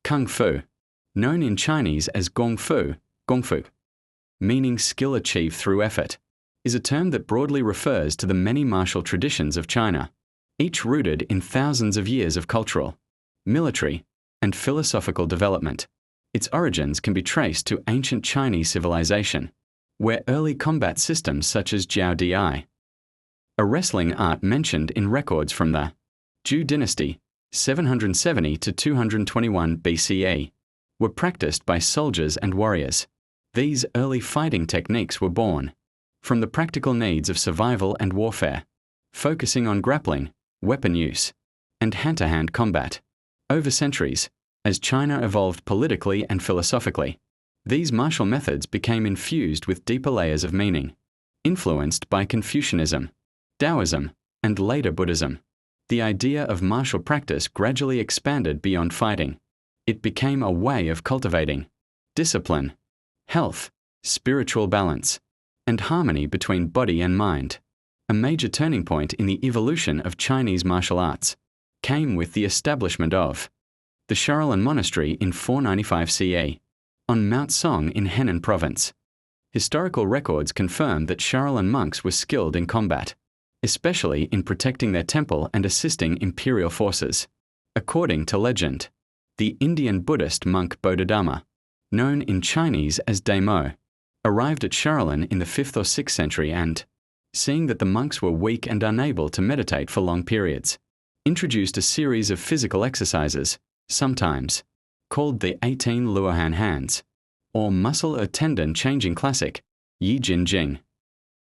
Kung Fu, known in Chinese as Gong Fu, meaning skill achieved through effort, is a term that broadly refers to the many martial traditions of China, each rooted in thousands of years of cultural, military, and philosophical development. Its origins can be traced to ancient Chinese civilization, where early combat systems such as Jiao Di, a wrestling art mentioned in records from the Zhou dynasty, 770 to 221 BCE, were practiced by soldiers and warriors. These early fighting techniques were born from the practical needs of survival and warfare, focusing on grappling, weapon use, and hand-to-hand combat. Over centuries, as China evolved politically and philosophically, these martial methods became infused with deeper layers of meaning, influenced by Confucianism, Taoism, and later Buddhism. The idea of martial practice gradually expanded beyond fighting. It became a way of cultivating discipline, health, spiritual balance, and harmony between body and mind. A major turning point in the evolution of Chinese martial arts came with the establishment of the Shaolin Monastery in 495 CE, on Mount Song in Henan Province. Historical records confirm that Shaolin monks were skilled in combat, especially in protecting their temple and assisting imperial forces. According to legend, the Indian Buddhist monk Bodhidharma, known in Chinese as Daimo, arrived at Shaolin in the 5th or 6th century and, seeing that the monks were weak and unable to meditate for long periods, introduced a series of physical exercises, sometimes called the 18 Luohan hands, or muscle or tendon changing classic, Yi Jin Jing.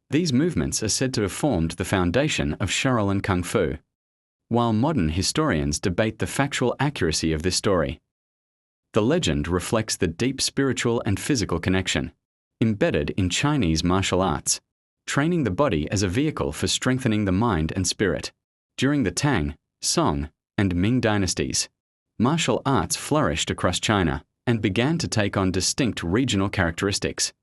These movements are said to have formed the foundation of Shaolin Kung Fu, while modern historians debate the factual accuracy of this story. The legend reflects the deep spiritual and physical connection embedded in Chinese martial arts, training the body as a vehicle for strengthening the mind and spirit. During the Tang, Song, and Ming dynasties, martial arts flourished across China and began to take on distinct regional characteristics.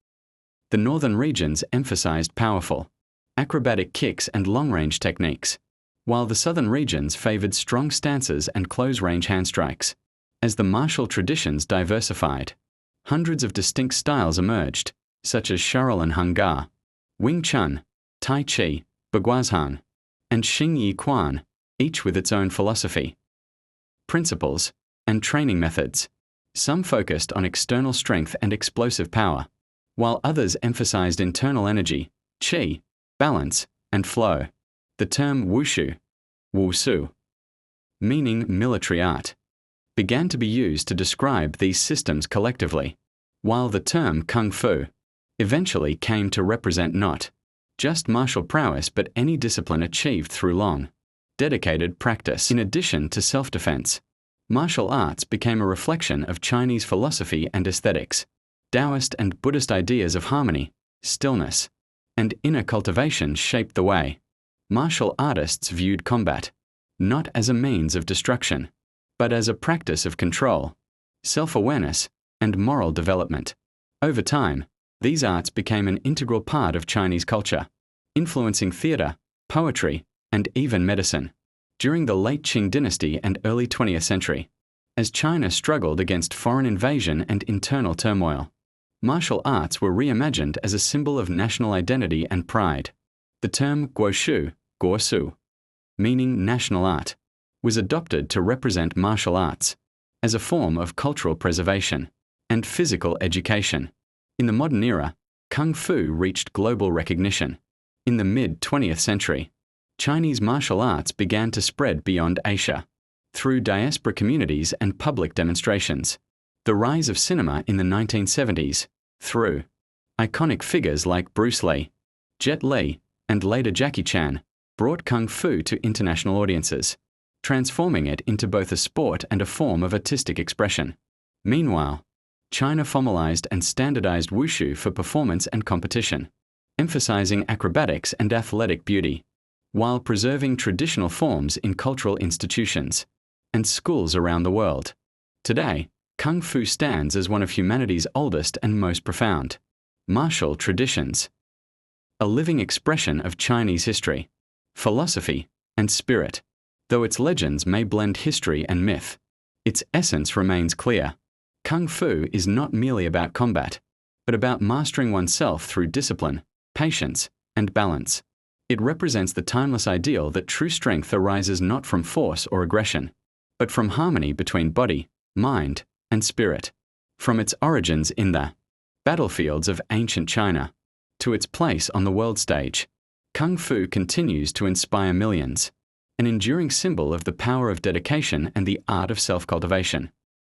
The northern regions emphasized powerful, acrobatic kicks and long-range techniques, while the southern regions favored strong stances and close-range hand strikes. As the martial traditions diversified, hundreds of distinct styles emerged, such as Shaolin Hung-Ga, Wing Chun, Tai Chi, Baguazhang, and Xing Yi Quan, each with its own philosophy, principles, and training methods. Some focused on external strength and explosive power, while others emphasized internal energy, qi, balance, and flow. The term wushu, wusu, meaning military art, began to be used to describe these systems collectively, while the term kung fu eventually came to represent not just martial prowess but any discipline achieved through long, dedicated practice. In addition to self-defense, martial arts became a reflection of Chinese philosophy and aesthetics. Taoist and Buddhist ideas of harmony, stillness, and inner cultivation shaped the way martial artists viewed combat, not as a means of destruction, but as a practice of control, self-awareness, and moral development. Over time, these arts became an integral part of Chinese culture, influencing theater, poetry, and even medicine. During the late Qing dynasty and early 20th century, as China struggled against foreign invasion and internal turmoil, martial arts were reimagined as a symbol of national identity and pride. The term guoshu, guosu, meaning national art, was adopted to represent martial arts as a form of cultural preservation and physical education. In the modern era, Kung Fu reached global recognition. In the mid-20th century, Chinese martial arts began to spread beyond Asia through diaspora communities and public demonstrations. The rise of cinema in the 1970s, through iconic figures like Bruce Lee, Jet Li, and later Jackie Chan, brought Kung Fu to international audiences, transforming it into both a sport and a form of artistic expression. Meanwhile, China formalized and standardized wushu for performance and competition, emphasizing acrobatics and athletic beauty, while preserving traditional forms in cultural institutions and schools around the world. Today, Kung Fu stands as one of humanity's oldest and most profound martial traditions, a living expression of Chinese history, philosophy, and spirit. Though its legends may blend history and myth, its essence remains clear. Kung Fu is not merely about combat, but about mastering oneself through discipline, patience, and balance. It represents the timeless ideal that true strength arises not from force or aggression, but from harmony between body, mind, and spirit. From its origins in the battlefields of ancient China to its place on the world stage, Kung Fu continues to inspire millions, an enduring symbol of the power of dedication and the art of self-cultivation.